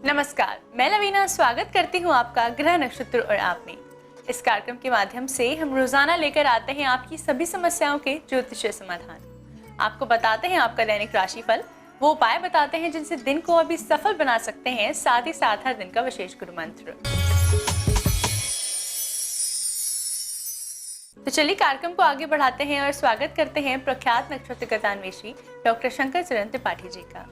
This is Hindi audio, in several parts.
नमस्कार, मैं लवीना स्वागत करती हूँ आपका ग्रह नक्षत्र और आप में। इस कार्यक्रम के माध्यम से हम रोजाना लेकर आते हैं आपकी सभी समस्याओं के ज्योतिषीय समाधान। आपको बताते हैं आपका दैनिक राशिफल, वो उपाय बताते हैं जिनसे दिन को अभी सफल बना सकते हैं, साथ ही साथ हर दिन का विशेष गुरु मंत्र। तो चलिए कार्यक्रम को आगे बढ़ाते हैं और स्वागत करते हैं प्रख्यात नक्षत्र गतान्वेषी डॉक्टर शंकर चरण त्रिपाठी जी का।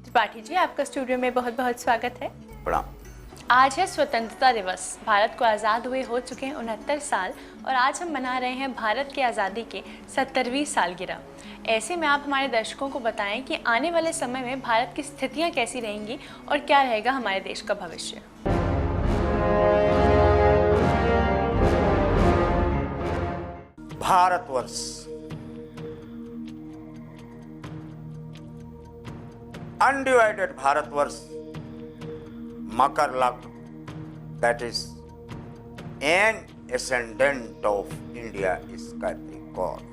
त्रिपाठी जी, आपका स्टूडियो में बहुत बहुत स्वागत है। प्रणाम। आज है स्वतंत्रता दिवस। भारत को आज़ाद हुए हो चुके हैं 69 साल और आज हम मना रहे हैं भारत की आज़ादी के 70वीं सालगिरह। ऐसे में आप हमारे दर्शकों को बताएं कि आने वाले समय में भारत की स्थितियां कैसी रहेंगी और क्या रहेगा हमारे देश का भविष्य। भारतवर्ष अनडिवाइडेड भारतवर्ष, मकर लग्न, that is an ascendant of India is Capricorn,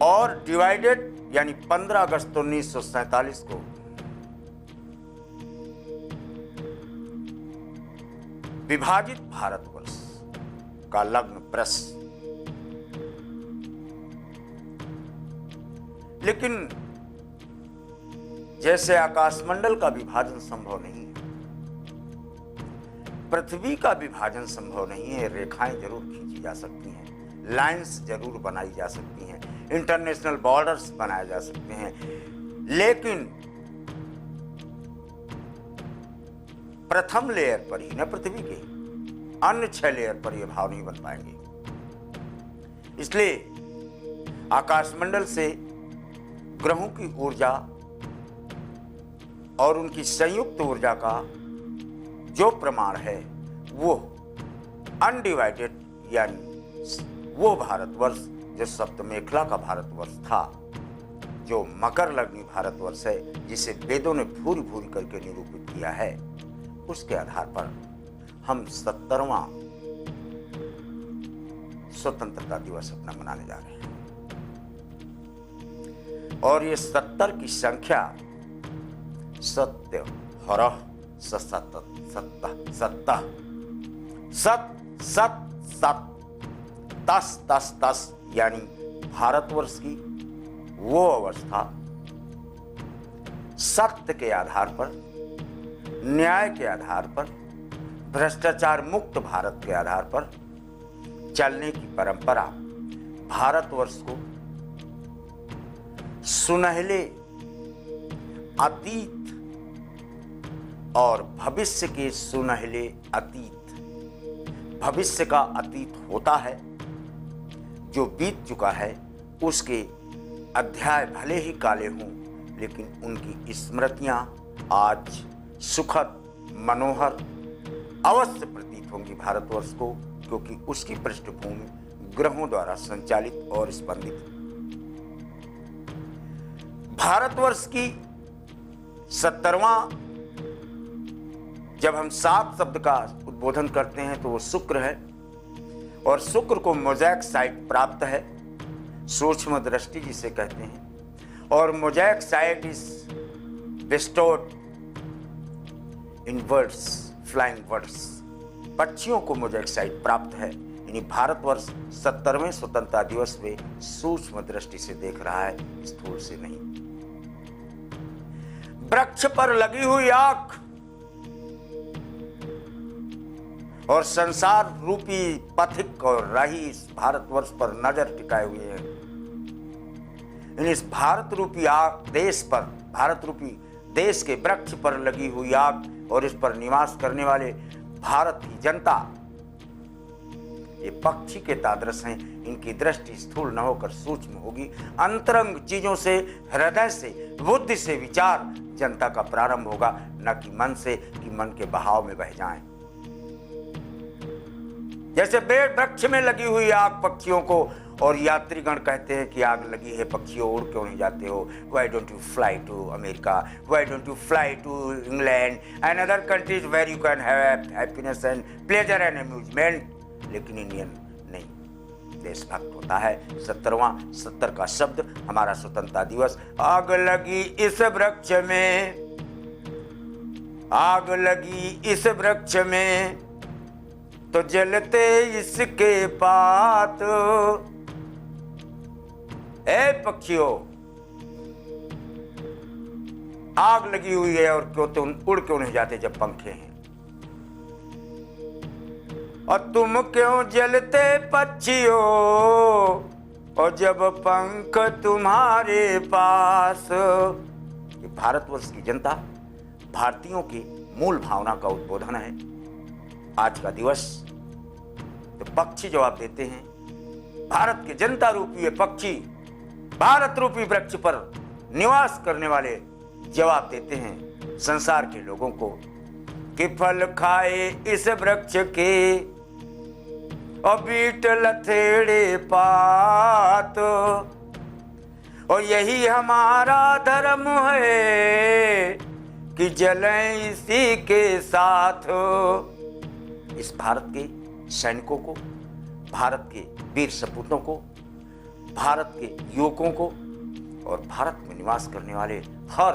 और डिवाइडेड यानी 15 अगस्त 1947 को विभाजित भारतवर्ष का लग्न वृष। लेकिन जैसे आकाशमंडल का विभाजन संभव नहीं है, पृथ्वी का विभाजन संभव नहीं है। रेखाएं जरूर खींची जा सकती हैं, लाइंस जरूर बनाई जा सकती हैं, इंटरनेशनल बॉर्डर्स बनाए जा सकते हैं, लेकिन प्रथम लेयर पर ही, न पृथ्वी के अन्य 6 लेयर पर यह भाव नहीं बन पाएंगे। इसलिए आकाशमंडल से ग्रहों की ऊर्जा और उनकी संयुक्त ऊर्जा का जो प्रमाण है वो अनडिवाइडेड यानी वो भारतवर्ष जो सप्तमेखला का भारतवर्ष था, जो मकर लग्नी भारतवर्ष है, जिसे वेदों ने भूरि भूरि करके निरूपित किया है, उसके आधार पर हम 70वां स्वतंत्रता दिवस अपना मनाने जा रहे हैं। और ये 70 की संख्या सत्य हरह सत तस यानी भारतवर्ष की वो अवस्था सत्य के आधार पर, न्याय के आधार पर, भ्रष्टाचार मुक्त भारत के आधार पर चलने की परंपरा भारतवर्ष को सुनहले अतीत और भविष्य के सुनहले अतीत, भविष्य का अतीत होता है जो बीत चुका है, उसके अध्याय भले ही काले हों, लेकिन उनकी स्मृतियां आज सुखद मनोहर अवश्य प्रतीत होंगी भारतवर्ष को, क्योंकि उसकी पृष्ठभूमि ग्रहों द्वारा संचालित और स्पंदित। भारतवर्ष की 70वां जब हम 7 शब्द का उद्बोधन करते हैं तो वो शुक्र है, और शुक्र को मोज़ैक साइट प्राप्त है, सूक्ष्म दृष्टि जिसे कहते हैं, और mosaic site is bestowed in birds, flying birds, पक्षियों को मोज़ैक साइट प्राप्त है। यानी भारतवर्ष 70वें स्वतंत्रता दिवस में सूक्ष्म दृष्टि से देख रहा है, स्थूल से नहीं। वृक्ष पर लगी हुई आग और संसार रूपी पथिक और राही इस भारतवर्ष पर नजर टिकाए हुए हैं। इस भारत रूपी आग देश पर, भारत रूपी देश के वृक्ष पर लगी हुई आग और इस पर निवास करने वाले भारत की जनता, ये पक्षी के तादृश हैं। इनकी दृष्टि स्थूल न होकर सूक्ष्म होगी। अंतरंग चीजों से, हृदय से, बुद्धि से विचार जनता का प्रारंभ होगा, न कि मन से कि मन के बहाव में बह जाएं। जैसे पेड़ वृक्ष में लगी हुई आग पक्षियों को, और यात्रीगण कहते हैं कि आग लगी है, पक्षियों उड़ क्यों नहीं जाते हो? Why don't you fly to America, why don't you fly to England and other countries where you can have happiness and pleasure and amusement. लेकिन इंडियन नहीं, देशभक्त होता है। 70 का शब्द हमारा स्वतंत्रता दिवस। आग लगी इस वृक्ष में, आग लगी इस वृक्ष में, तो जलते इसके पात। ए पक्षियों, आग लगी हुई है और क्यों तुम उड़ क्यों नहीं जाते जब पंखे हैं? और तुम क्यों जलते पक्षियों, और जब पंख तुम्हारे पास। ये भारतवर्ष की जनता, भारतीयों की मूल भावना का उद्बोधन है आज का दिवस। तो पक्षी जवाब देते हैं, भारत के जनता रूपी ये पक्षी भारत रूपी वृक्ष पर निवास करने वाले जवाब देते हैं संसार के लोगों को कि फल खाए इस वृक्ष के और बीट लथेड़े पात। और यही हमारा धर्म है कि जलें इसी के साथ। इस भारत के सैनिकों को, भारत के वीर सपूतों को, भारत के युवकों को और भारत में निवास करने वाले हर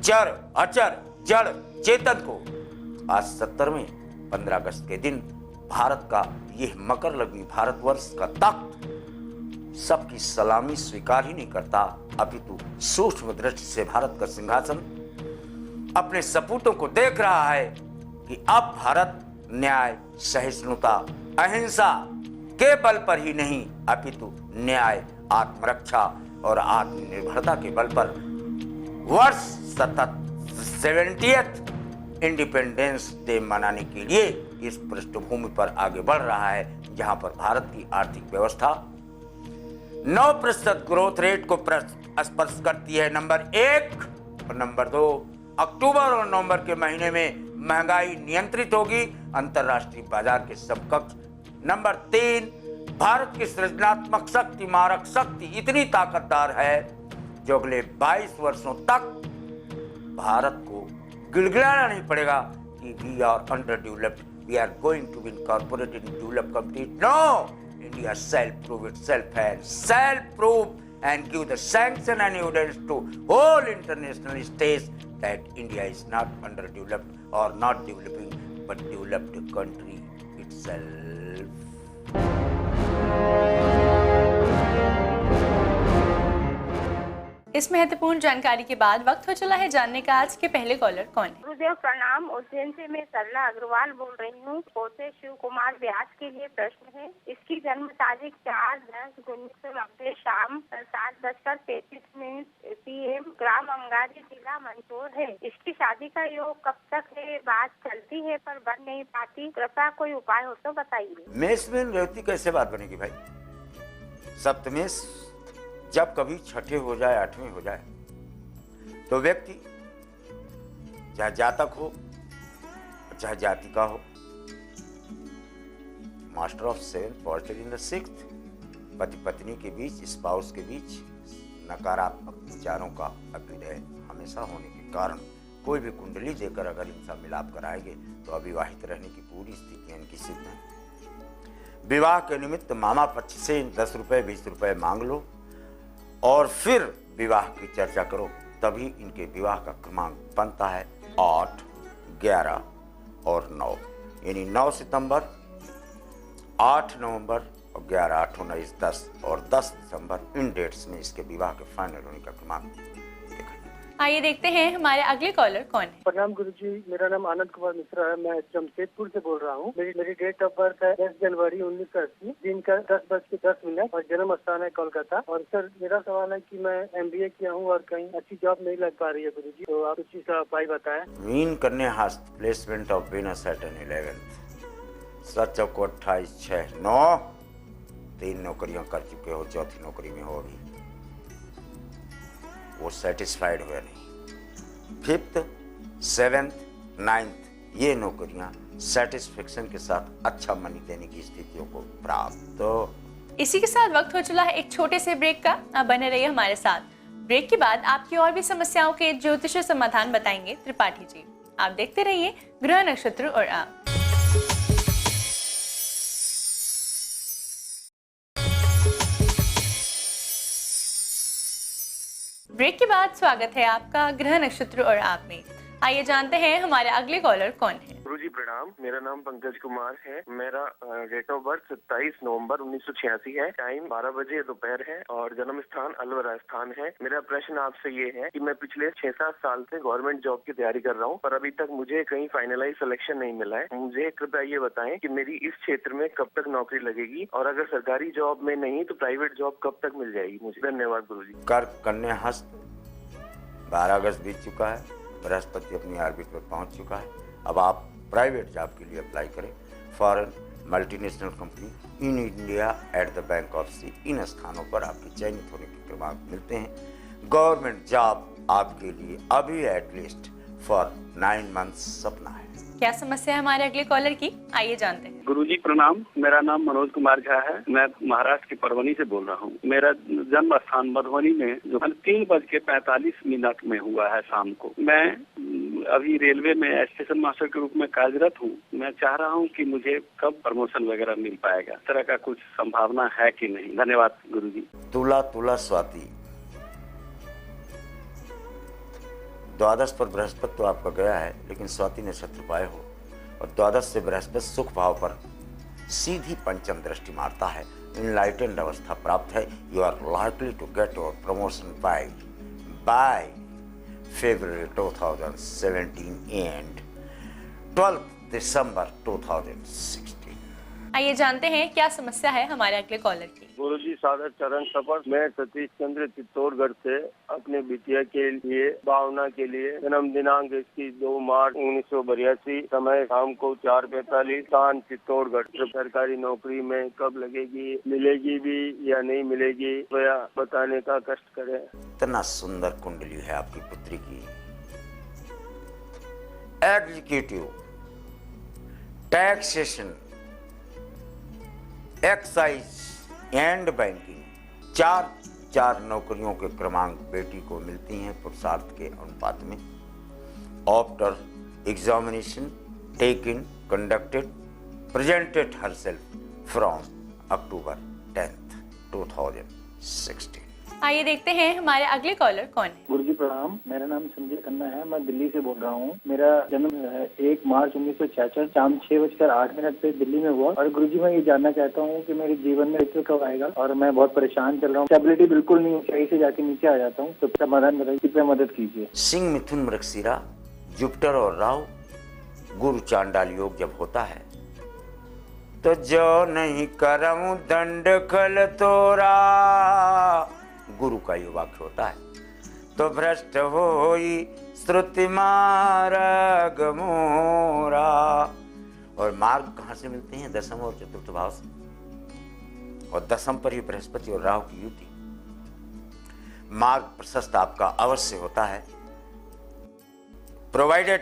चर अचर जड़ चेतन को आज 70वें 15 अगस्त के दिन भारत का यह मकर लग्नी भारतवर्ष का तख्त सबकी सलामी स्वीकार ही नहीं करता, अपितु सूक्ष्म दृष्टि से भारत का सिंहासन अपने सपूतों को देख रहा है कि अब भारत न्याय, सहिष्णुता, अहिंसा के बल पर ही नहीं अपितु न्याय, आत्मरक्षा और आत्मनिर्भरता के बल पर वर्ष 70th इंडिपेंडेंस डे मनाने के लिए इस पृष्ठभूमि पर आगे बढ़ रहा है, जहां पर भारत की आर्थिक व्यवस्था 9% ग्रोथ रेट को स्पर्श करती है। नंबर 1 और नंबर 2, अक्टूबर और नवंबर के महीने में महंगाई नियंत्रित होगी अंतरराष्ट्रीय बाजार के समकक्ष। नंबर 3, भारत की सृजनात्मक शक्ति, मारक शक्ति इतनी ताकतदार है जो अगले 22 वर्षों तक भारत को गिड़गिड़ाना नहीं पड़ेगा कि we are underdeveloped, we are going to be incorporated in developed countries. No, India shall prove itself and shall prove and give the sanction and evidence to whole international states that India is not underdeveloped or not developing but developed country itself. इस महत्वपूर्ण जानकारी के बाद वक्त हो चला है जानने का आज के पहले कॉलर कौन है। गुरुदेव प्रणाम। उज्जैन से मैं सरला अग्रवाल बोल रही हूँ। पोते शिव कुमार व्यास के लिए प्रश्न है। इसकी जन्म तारीख 4/10/1990 शाम 7:35 PM, ग्राम अंगारी, जिला मंदसौर है। इसकी शादी का योग कब तक है? बात चलती है पर बन नहीं पाती, कृपया कोई उपाय हो तो बताइए। मेष में रेवती कैसे बात बनेगी भाई? सप्तमेश जब कभी छठे हो जाए, 8वें हो जाए, तो व्यक्ति चाहे जातक हो चाहे जातिका हो, master of 7 positive in the 6th, पति पत्नी के बीच, स्पाउस के बीच नकारात्मक विचारों का अभ्युदय हमेशा होने के कारण कोई भी कुंडली देकर अगर इनसा मिलाप कराएंगे तो अविवाहित रहने की पूरी स्थिति इनकी सिद्ध है। विवाह के निमित्त मामा पक्ष से 10 रुपए 20 रुपए मांग लो और फिर विवाह की चर्चा करो, तभी इनके विवाह का क्रमांक बनता है 8, 11 और 9, यानी 9 सितंबर, 8 नवंबर और 11, 8, 19, 10 और 10 दिसंबर, इन डेट्स में इसके विवाह के फाइनल होने का क्रमांक देखा। आइए देखते हैं हमारे अगले कॉलर कौन है। प्रणाम गुरुजी, मेरा नाम आनंद कुमार मिश्रा है। मैं जमशेदपुर से बोल रहा हूँ। मेरी डेट ऑफ बर्थ है 10 जनवरी 1980, दिन का 10:10 और जन्म स्थान है कोलकाता। और सर मेरा सवाल है कि मैं MBA किया हूँ और कहीं अच्छी जॉब नहीं लग पा रही है गुरुजी, तो आप उसी का उपाय बताएं। मीन कन्या हस्त placement of Venus at an 11th, 7 को 28, 6, 9, 3 नौकरियां कर चुके हो, चौथी नौकरी में हो अभी, वो सेटिस्फाइड हुए नहीं। 5th, 7th, 9th ये नौकरियां सेटिस्फेक्शन के साथ अच्छा मनी देने की स्थितियों को प्राप्त। तो इसी के साथ वक्त हो चला है एक छोटे से ब्रेक का। आप बने रहिए हमारे साथ। ब्रेक के बाद आपकी और भी समस्याओं के ज्योतिष समाधान बताएंगे त्रिपाठी जी। आप देखते रहिए ग्रह नक्षत्र और आप। ब्रेक के बाद स्वागत है आपका ग्रह नक्षत्र और आप में। आइए जानते हैं हमारे अगले कॉलर कौन है। गुरुजी प्रणाम, मेरा नाम पंकज कुमार है। मेरा डेट ऑफ बर्थ 27 नवंबर 1986 है। टाइम 12 बजे दोपहर है और जन्म स्थान अलवर राजस्थान है। मेरा प्रश्न आपसे ये है कि मैं पिछले 6-7 साल से गवर्नमेंट जॉब की तैयारी कर रहा हूँ, पर अभी तक मुझे कहीं फाइनलाइज सिलेक्शन नहीं मिला है। मुझे कृपया ये बताएं कि मेरी इस क्षेत्र में कब तक नौकरी लगेगी और अगर सरकारी जॉब में नहीं तो प्राइवेट जॉब कब तक मिल जाएगी मुझे। धन्यवाद गुरुजी। कर्क कन्या हस्त 12 अगस्त बीत चुका है। बृहस्पति अपनी ऑर्बिट पर पहुंच चुका है। अब आप प्राइवेट जॉब के लिए अप्लाई करें। Foreign multinational company in India at the bank of C, इन स्थानों पर आपके चयनित होने के क्रमांक मिलते हैं। गवर्नमेंट जॉब आपके लिए अभी एटलीस्ट फॉर 9 मंथ्स सपना है। क्या समस्या है हमारे अगले कॉलर की, आइए जानते हैं। गुरुजी प्रणाम, मेरा नाम मनोज कुमार झा है। मैं महाराष्ट्र के परवनी से बोल रहा हूँ। मेरा जन्म स्थान मधुबनी में जो 3:45 में हुआ है शाम को। मैं अभी रेलवे में स्टेशन मास्टर के रूप में कार्यरत हूँ। मैं चाह रहा हूँ कि मुझे कब प्रमोशन वगैरह मिल पाएगा, इस तरह का कुछ संभावना है कि नहीं। धन्यवाद गुरुजी। तुला स्वाति, द्वादश पर बृहस्पति तो आपका गया है, लेकिन स्वाति नक्षत्र पाए हो और द्वादश से बृहस्पति सुख भाव पर सीधी पंचम दृष्टि मारता है। इनलाइटेंड अवस्था प्राप्त है। You are likely to get your promotion by February 2017 and 12th December 2016। आइए जानते हैं क्या समस्या है हमारे अगले कॉलर की। गुरुजी सादर चरण शपथ। मैं सतीश चंद्र चित्तौड़गढ़ से अपने बिटिया के लिए भावना के लिए जन्म दिनांक इसकी 2 मार्च 1982, समय शाम को 4:45, स्थान चित्तौड़गढ़। सरकारी नौकरी में कब लगेगी, मिलेगी भी या नहीं मिलेगी, कृपया बताने का कष्ट करें। इतना सुंदर कुंडली है आपकी पुत्री की। Executive, taxation, excise and banking, 4 नौकरियों के क्रमांक बेटी को मिलती हैं पुरुषार्थ के अनुपात में। After examination taken conducted presented herself from October 10th 2016। आइए देखते हैं हमारे अगले कॉलर कौन है। गुरुजी प्रणाम, मेरा नाम संजय खन्ना है। मैं दिल्ली से बोल रहा हूँ। मेरा जन्म 1 मार्च 1966 शाम 6:08 पे दिल्ली में हुआ। और गुरुजी मैं ये जानना चाहता हूँ कि मेरे जीवन में मित्र कब आएगा, और मैं बहुत परेशान चल रहा हूँ। स्टेबिलिटी बिल्कुल नहीं, ऊंचाई से जाके नीचे आ जाता हूँ। तो समाधान बताइए, कृपया मदद कीजिए। सिंह मिथुन मृगशिरा, जुपिटर और राहु गुरु चांडाल योग जब होता है तो जो नहीं करऊं दंड खल तोरा, गुरु का ये वाक्य होता है। तो भ्रष्ट होई श्रुति मार्ग मोरा। और मार्ग कहाँ से मिलते हैं? दशम और चतुर्थ भाव से। और दशम पर ही बृहस्पति और राहु की युति। मार्ग प्रशस्त आपका अवश्य होता है, प्रोवाइडेड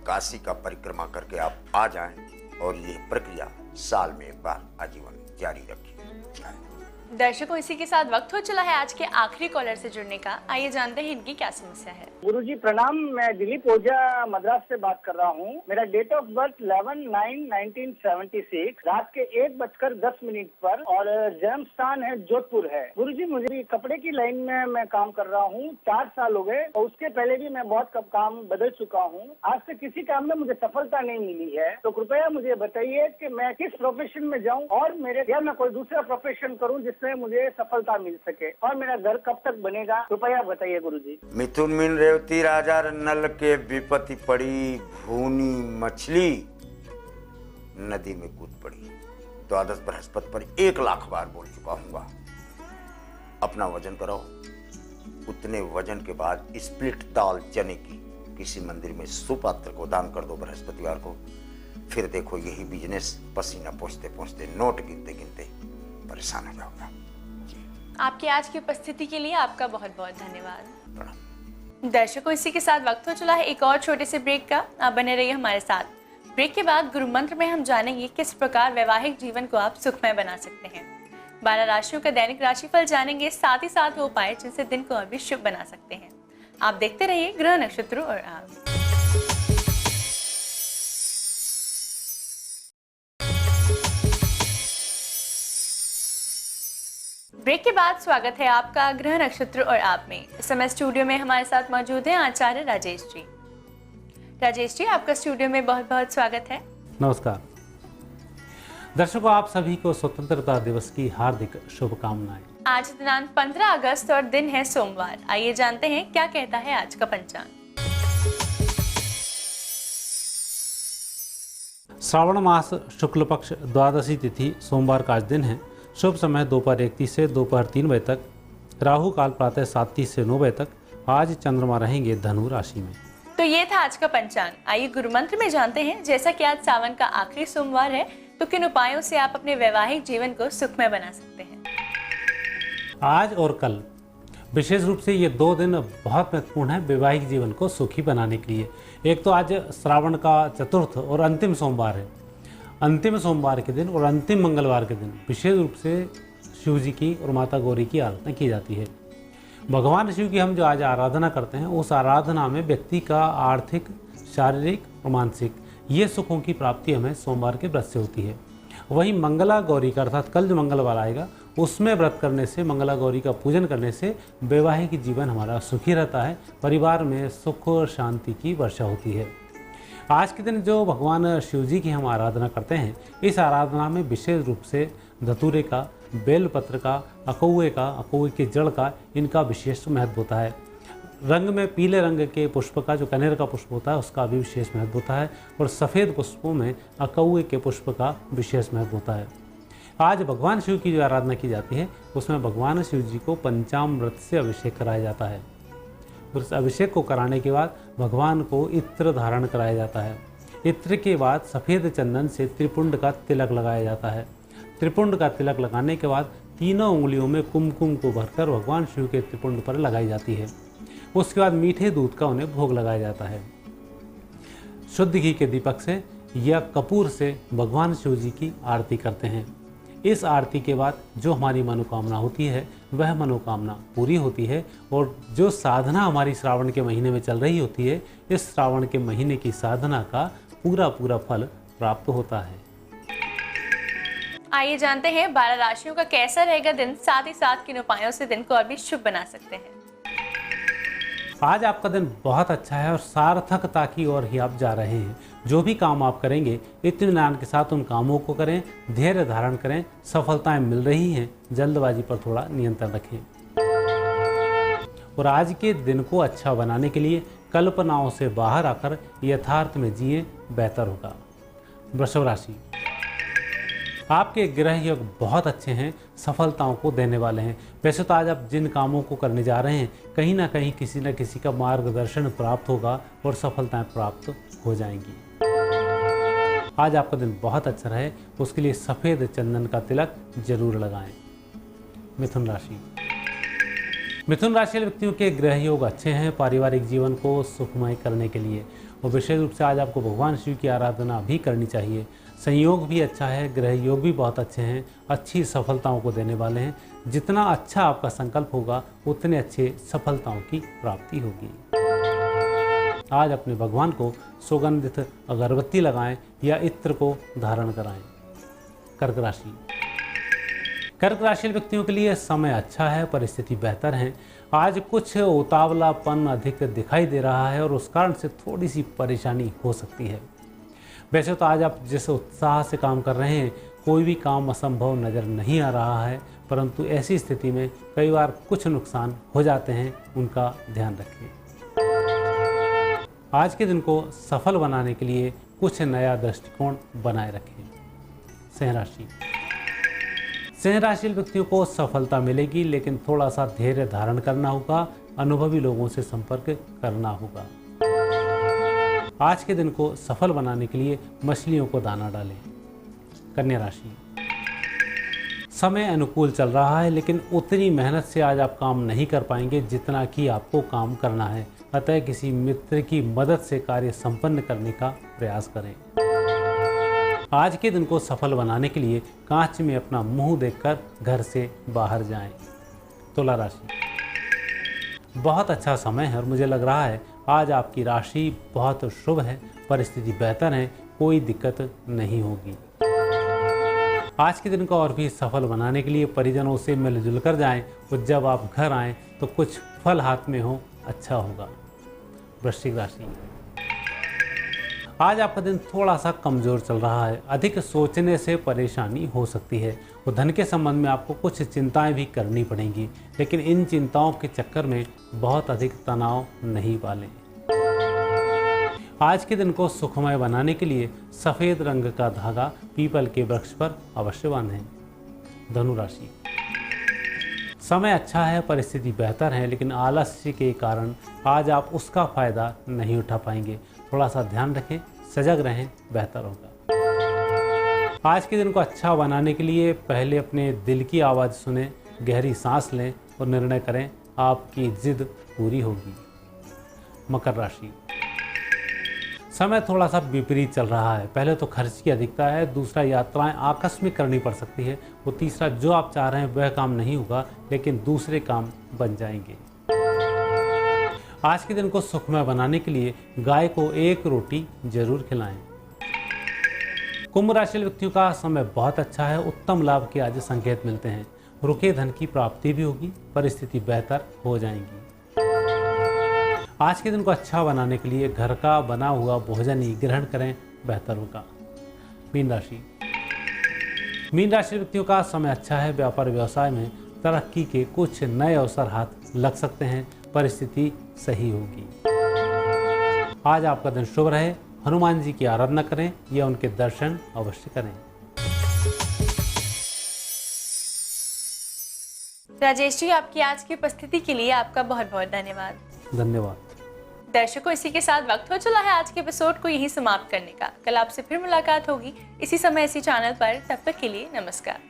काशी का परिक्रमा करके आप आ जाएं और ये प्रक्रिया साल में एक बार आजीवन जारी रखिए। दर्शकों, इसी के साथ वक्त हो चला है आज के आखिरी कॉलर से जुड़ने का। आइए जानते हैं इनकी क्या समस्या है। गुरुजी प्रणाम, मैं दिलीप ओझा मद्रास से बात कर रहा हूँ। मेरा डेट ऑफ बर्थ 11/9/1976 रात के 1:10 पर और जन्म स्थान है जोधपुर है। गुरुजी मुझे कपड़े की लाइन में मैं काम कर रहा हूँ, 4 साल हो गए और उसके पहले भी मैं बहुत कब काम बदल चुका हूँ। आज से किसी काम में मुझे सफलता नहीं मिली है, तो कृपया मुझे बताइए कि मैं किस प्रोफेशन में जाऊँ और मेरे या मैं कोई दूसरा प्रोफेशन करूँ जिसमें मुझे सफलता मिल सके, और मेरा घर कब तक बनेगा, कृपया बताइए गुरुजी। मिथुन मीन रेवती राजा नल के विपत्ति पड़ी, भूनी मछली नदी में कूद पड़ी। द्वादश बृहस्पति पर 1 लाख बार बोल चुका हूँ। अपना वजन करो, उतने वजन के बाद स्प्लिट दाल चने की किसी मंदिर में सुपात्र को दान कर दो बृहस्पतिवार को। फिर देखो यही बिजनेस पसीना पोंछते पोंछते, नोट गिनते गिनते परेशान हो जाओगे। आपकी आज की उपस्थिति के लिए आपका बहुत बहुत धन्यवाद। दर्शकों, इसी के साथ वक्त हो चला है एक और छोटे से ब्रेक का। आप बने रहिए हमारे साथ। ब्रेक के बाद गुरु मंत्र में हम जानेंगे किस प्रकार वैवाहिक जीवन को आप सुखमय बना सकते हैं। 12 राशियों का दैनिक राशिफल जानेंगे, साथ ही साथ वो उपाय जिनसे दिन को अभी शुभ बना सकते हैं। आप देखते रहिए ग्रह नक्षत्र और आप। ब्रेक के बाद स्वागत है आपका ग्रह नक्षत्र और आप में। इस समय स्टूडियो में हमारे साथ मौजूद हैं आचार्य राजेश जी। राजेश जी, आपका स्टूडियो में बहुत बहुत स्वागत है। नमस्कार दर्शकों, आप सभी को स्वतंत्रता दिवस की हार्दिक शुभकामनाएं। आज दिनांक 15 अगस्त और दिन है सोमवार। आइए जानते हैं क्या कहता है आज का पंचांग। श्रावण मास शुक्ल पक्ष द्वादशी तिथि सोमवार का आज दिन है। शुभ समय दोपहर 1:30 से दोपहर 3 बजे तक। राहु काल प्रातः 7:30 से 9 बजे तक। आज चंद्रमा रहेंगे धनु राशि में। तो ये था आज का पंचांग। आइए गुरु मंत्र में जानते हैं। जैसा कि आज सावन का आखिरी सोमवार है, तो किन उपायों से आप अपने वैवाहिक जीवन को सुखमय बना सकते हैं। आज और कल विशेष रूप से ये 2 दिन बहुत महत्वपूर्ण है वैवाहिक जीवन को सुखी बनाने के लिए। एक तो आज श्रावण का चतुर्थ और अंतिम सोमवार है। अंतिम सोमवार के दिन और अंतिम मंगलवार के दिन विशेष रूप से शिव जी की और माता गौरी की आराधना की जाती है। भगवान शिव की हम जो आज आराधना करते हैं, उस आराधना में व्यक्ति का आर्थिक, शारीरिक और मानसिक ये सुखों की प्राप्ति हमें सोमवार के व्रत से होती है। वहीं मंगला गौरी का अर्थात कल जो मंगलवार आएगा उसमें व्रत करने से, मंगला गौरी का पूजन करने से वैवाहिक जीवन हमारा सुखी रहता है, परिवार में सुख और शांति की वर्षा होती है। आज के दिन जो भगवान शिव जी की हम आराधना करते हैं, इस आराधना में विशेष रूप से धतूरे का, बेलपत्र का, अकौए के जड़ का, इनका विशेष महत्व होता है। रंग में पीले रंग के पुष्प का, जो कनेर का पुष्प होता है, उसका भी विशेष महत्व होता है और सफ़ेद पुष्पों में अकौए के पुष्प का विशेष महत्व होता है। आज भगवान शिव की जो आराधना की जाती है, उसमें भगवान शिव जी को पंचामृत से अभिषेक कराया जाता है। उस अभिषेक को कराने के बाद भगवान को इत्र धारण कराया जाता है। इत्र के बाद सफ़ेद चंदन से त्रिपुंड का तिलक लगाया जाता है। त्रिपुंड का तिलक लगाने के बाद तीनों उंगलियों में कुमकुम को भरकर भगवान शिव के त्रिपुंड पर लगाई जाती है। उसके बाद मीठे दूध का उन्हें भोग लगाया जाता है। शुद्ध घी के दीपक से या कपूर से भगवान शिव जी की आरती करते हैं। इस आरती के बाद जो हमारी मनोकामना होती है, वह मनोकामना पूरी होती है और जो साधना हमारी श्रावण के महीने में चल रही होती है, इस श्रावण के महीने की साधना का पूरा फल प्राप्त होता है। आइए जानते हैं 12 राशियों का कैसा रहेगा दिन, साथ ही साथ किन उपायों से दिन को और भी शुभ बना सकते हैं। आज आपका दिन बहुत अच्छा है और सार्थकता की ओर ही आप जा रहे हैं। जो भी काम आप करेंगे, इत्मीनान के साथ उन कामों को करें, धैर्य धारण करें। सफलताएं मिल रही हैं, जल्दबाजी पर थोड़ा नियंत्रण रखें। और आज के दिन को अच्छा बनाने के लिए कल्पनाओं से बाहर आकर यथार्थ में जिए, बेहतर होगा। वृषभ राशि, आपके ग्रह योग बहुत अच्छे हैं, सफलताओं को देने वाले हैं। वैसे तो आज आप जिन कामों को करने जा रहे हैं, कहीं ना कहीं किसी न किसी का मार्गदर्शन प्राप्त होगा और सफलताएं प्राप्त हो जाएंगी। आज आपका दिन बहुत अच्छा रहे, उसके लिए सफ़ेद चंदन का तिलक जरूर लगाएं। मिथुन राशि, मिथुन राशि वाले व्यक्तियों के ग्रह योग अच्छे हैं पारिवारिक जीवन को सुखमय करने के लिए। और विशेष रूप से आज आपको भगवान शिव की आराधना भी करनी चाहिए। संयोग भी अच्छा है, ग्रह योग भी बहुत अच्छे हैं, अच्छी सफलताओं को देने वाले हैं। जितना अच्छा आपका संकल्प होगा, उतने अच्छे सफलताओं की प्राप्ति होगी। आज अपने भगवान को सुगंधित अगरबत्ती लगाएं या इत्र को धारण कराएं। कर्क राशि, कर्क राशि व्यक्तियों के लिए समय अच्छा है, परिस्थिति बेहतर है। आज कुछ उतावलापन अधिक दिखाई दे रहा है और उस कारण से थोड़ी सी परेशानी हो सकती है। वैसे तो आज आप जिस उत्साह से काम कर रहे हैं, कोई भी काम असंभव नज़र नहीं आ रहा है, परंतु ऐसी स्थिति में कई बार कुछ नुकसान हो जाते हैं, उनका ध्यान रखें। आज के दिन को सफल बनाने के लिए कुछ नया दृष्टिकोण बनाए रखें। सिंह राशि, सिंह राशि व्यक्तियों को सफलता मिलेगी, लेकिन थोड़ा सा धैर्य धारण करना होगा, अनुभवी लोगों से संपर्क करना होगा। आज के दिन को सफल बनाने के लिए मछलियों को दाना डालें। कन्या राशि, समय अनुकूल चल रहा है, लेकिन उतनी मेहनत से आज आप काम नहीं कर पाएंगे जितना कि आपको काम करना है। अतः किसी मित्र की मदद से कार्य संपन्न करने का प्रयास करें। आज के दिन को सफल बनाने के लिए कांच में अपना मुंह देखकर घर से बाहर जाएं। तुला राशि, बहुत अच्छा समय है और मुझे लग रहा है आज आपकी राशि बहुत शुभ है, परिस्थिति बेहतर है, कोई दिक्कत नहीं होगी। आज के दिन को और भी सफल बनाने के लिए परिजनों से मिलजुल कर जाएं और जब आप घर आएं तो कुछ फल हाथ में हो, अच्छा होगा। वृश्चिक राशि, आज आपका दिन थोड़ा सा कमजोर चल रहा है। अधिक सोचने से परेशानी हो सकती है और धन के संबंध में आपको कुछ चिंताएं भी करनी पड़ेंगी, लेकिन इन चिंताओं के चक्कर में बहुत अधिक तनाव नहीं पालें। आज के दिन को सुखमय बनाने के लिए सफ़ेद रंग का धागा पीपल के वृक्ष पर अवश्य बांधें। धनु राशि, समय अच्छा है, परिस्थिति बेहतर है, लेकिन आलस्य के कारण आज आप उसका फायदा नहीं उठा पाएंगे। थोड़ा सा ध्यान रखें, सजग रहें, बेहतर होगा। आज के दिन को अच्छा बनाने के लिए पहले अपने दिल की आवाज़ सुने, गहरी सांस लें और निर्णय करें, आपकी जिद पूरी होगी। मकर राशि, समय थोड़ा सा विपरीत चल रहा है। पहले तो खर्च की अधिकता है, दूसरा यात्राएं आकस्मिक करनी पड़ सकती है, और तीसरा जो आप चाह रहे हैं वह काम नहीं होगा, लेकिन दूसरे काम बन जाएंगे। आज के दिन को सुखमय बनाने के लिए गाय को एक रोटी जरूर खिलाएं। कुंभ राशि व्यक्तियों का समय बहुत अच्छा है, उत्तम लाभ के आज संकेत मिलते हैं। रुके धन की प्राप्ति भी होगी, परिस्थिति बेहतर हो जाएंगी। आज के दिन को अच्छा बनाने के लिए घर का बना हुआ भोजन ही ग्रहण करें, बेहतर होगा। मीन राशि, मीन राशि व्यक्तियों का समय अच्छा है। व्यापार व्यवसाय में तरक्की के कुछ नए अवसर हाथ लग सकते हैं, परिस्थिति सही होगी। आज आपका दिन शुभ रहे। हनुमान जी की आराधना करें या उनके दर्शन अवश्य करें। राजेश जी, आपकी आज की उपस्थिति के लिए आपका बहुत बहुत धन्यवाद। धन्यवाद। दर्शकों, इसी के साथ वक्त हो चला है आज के एपिसोड को यहीं समाप्त करने का। कल आपसे फिर मुलाकात होगी इसी समय इसी चैनल पर। तब तक के लिए नमस्कार।